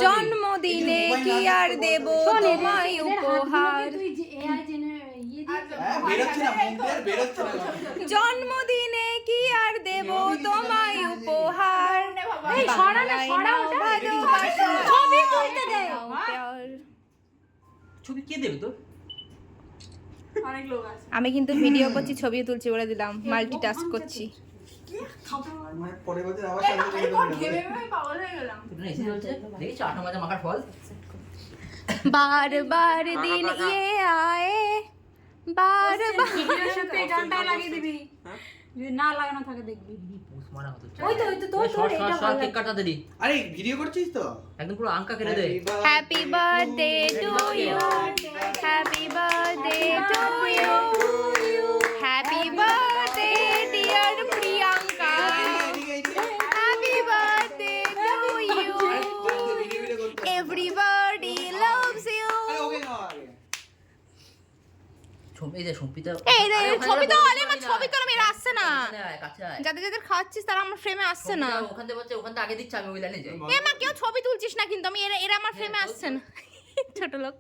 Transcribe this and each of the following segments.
জন্মদিনে কি আর দেব তোমায় উপহার, জন্মদিনে কি আর দেব তোমায় উপহার, ছবি কে দেবে তোর? আমি কিন্তু ভিডিও করছি, ছবিও তুলছি, বলে দিলাম মাল্টিটাস্ক করছি। बार बार दिन ये आए, बार बार গানটা লাগিয়ে দিবি, যদি না লাগানো থাকে দেখবি। ওই তো তোর এটা ভালো কেক কাটা দেরি। আরে ভিডিও করছিস তো? একদম পুরো আঙ্কা কেটে দে। Happy birthday to you, happy birthday to you, happy birthday dear Priyanka, happy birthday to you, everybody loves you. ছবি যে সম্পিতা, এই রে ছবি তো আলে আমার ছবি তো মেরা আসছে না, কাছে আয়। যাদের যাদের খাওয়াচ্ছিস তারা আমার ফ্রেমে আসছে না। ওখান থেকে বলছে, ওখান থেকে আগে দিচ্ছে, আমি ওই লাইনে যাই। এ মা কেউ ছবি তুলছিস না কিন্তু, আমি এরা আমার ফ্রেমে আসছে না। ছোট লোক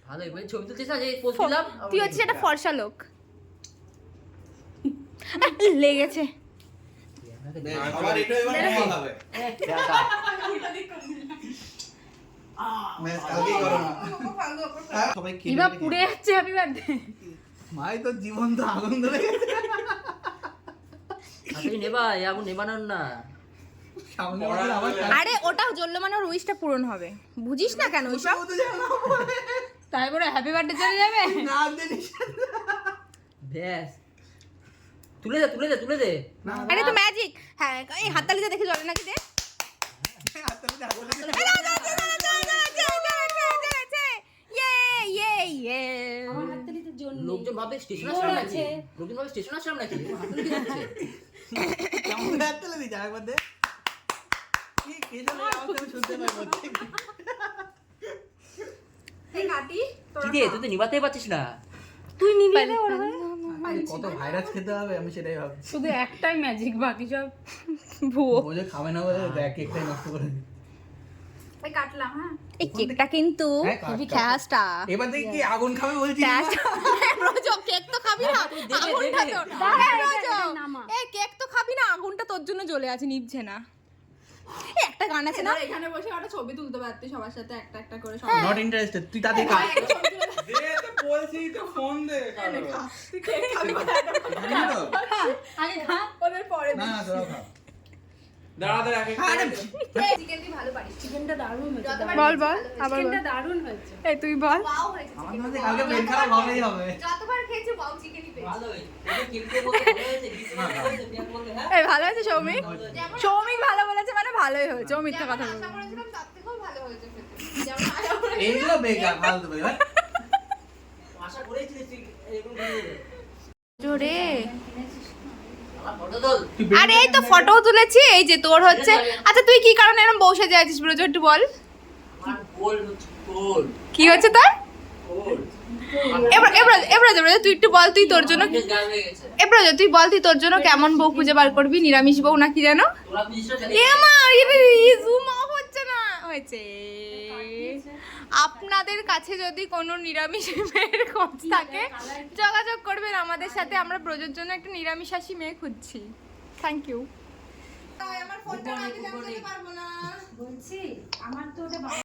ভালোই বলে ছবি তুলছিস না, যে পোজ দিলাম। তুই হচ্ছিস একটা ফর্সা লোক। লেগেছে। আবার এটা এবার কি হবে? ম্যাচ কালকেই করো না। সবাই কি এবার পুড়ে যাচ্ছে হ্যাপি বার্থডে। মাই তো জীবন তো আগুন ধরে গেছে। তুই নেবা, এই আগুন নেবানোর না। সামনে ওদের আবার আরে ওটাও জ্বললো মানে ওর উইশটা পূরণ হবে, বুঝিস না কেন ওইসব? তো জানো তাই বলে হ্যাপি বার্থডে চলে যাবে? না দেনিস ব্যাস, তুলে দে তুলে দে তুলে দে। আরে তো ম্যাজিক। হ্যাঁ এই হাততালিতে দেখে জ্বলে নাকি দে। হাততালি দাও বলে ইয়ে ইয়ে ইয়ে। আমার হাততালিতে জোর নেই। লোকজন ভাবে স্টেশন জোর আসলাম নাকি, আছে। লোকজন ভাবে স্টেশন আসলাম নাকি, হাততালি কে দিচ্ছে? কেমন হাততালি দিই যাই মধ্যে কি কে জানে আওয়াজ আমি শুনতে পাই প্রত্যেক এই কাটি কি রে, তুই তো নিবাতেই পারছিস না। তুই নিবি না ওর হয়ে? কত ভাইরাস খেতে হবে আমি সেটাই ভাবছি শুধু একটাই ম্যাজিক, বাকি সব ভুয়ো। বোঝে খাবে না বলে দেখ কেকটাই নষ্ট করে দিই এই কাটলাম। হ্যাঁ এই কেকটা কিন্তু হ্যাঁ, কাট, খুবই কাট। খ্যাসটা। এবার দেখি কি আগুন খাবে বলছিস না? রোজো কেক তো খাবি না, আগুনটা তো হ্যাঁ রোজো এই কেক তো খাবি না, আগুনটা তোর জন্য জ্বলে আছে, নিভছে না। এই একটা গান আছে না, এখানে বসে একটা ছবি তুলতে পারতি সবার সাথে একটা একটা করে সব। নট ইন্টারেস্টেড তুই তাতে খা দে তো বলছি তো ফোন দে কারো। তুই কেক খাবি না? আগে খা। ওদের পরে না না তোরা খা দাঁড়া দাঁড়া এক আরে চিকেন তুই ভালো পারিস। চিকেনটা দারুণ হয়েছে। বল বল আবার বল। চিকেনটা দারুণ হয়েছে। এই তুই বল। ওয়াও হয়েছে আমাদের মধ্যে কালকে ব্রেন খারাপ হবেই হবে যতবার খেয়েছি ওয়াও চিকেনই পেয়েছি। ভালোই, তোকে কেমতে বলতে ভালো হয়েছে, কিছু না বলতে বিয়ার বলতে হ্যাঁ। এই ভালো হয়েছে সৌমিক, সৌমিক ভালো বলেছে মানে ভালোই হয়েছে, ও মিথ্যা কথা আশা বলবে। করেছিলাম তার থেকেও ভালো হয়েছে খেতে। যেমন আশা করেছিলাম। এইগুলো বেকার ফালতু বেকার আশা করেছিস তুই এরকম করে দেবে। জোরে আমার ফটো তোল। আরে এই তো ফটো তুলেছি, এই যে তোর হচ্ছে। আচ্ছা তুই কি কারণে এরকম বসে যাচ্ছিস ব্রজ, একটু বল আমার গোল হচ্ছে গোল কি হচ্ছে তোর। গোল। এবার এবার এবার এবার তুই একটু বল, তুই তোর জন্য গাল হয়ে গেছে। এবার তুই বল তুই তোর জন্য কেমন বউ খুঁজে বার করবি, নিরামিষ বউ নাকি জানো? তোরা বুঝিস না এ মা জুম অফ হচ্ছে না, হয়েছে। আপনাদের কাছে যদি কোনো নিরামিষ মেয়ের খোঁজ থাকে যোগাযোগ করবেন আমাদের সাথে, আমরা ব্রজের জন্য একটা নিরামিষাশী মেয়ে খুঁজছি। Thank you. আমার ফোনটা আমি যেতে পারবো না বলছি আমার তো ওটা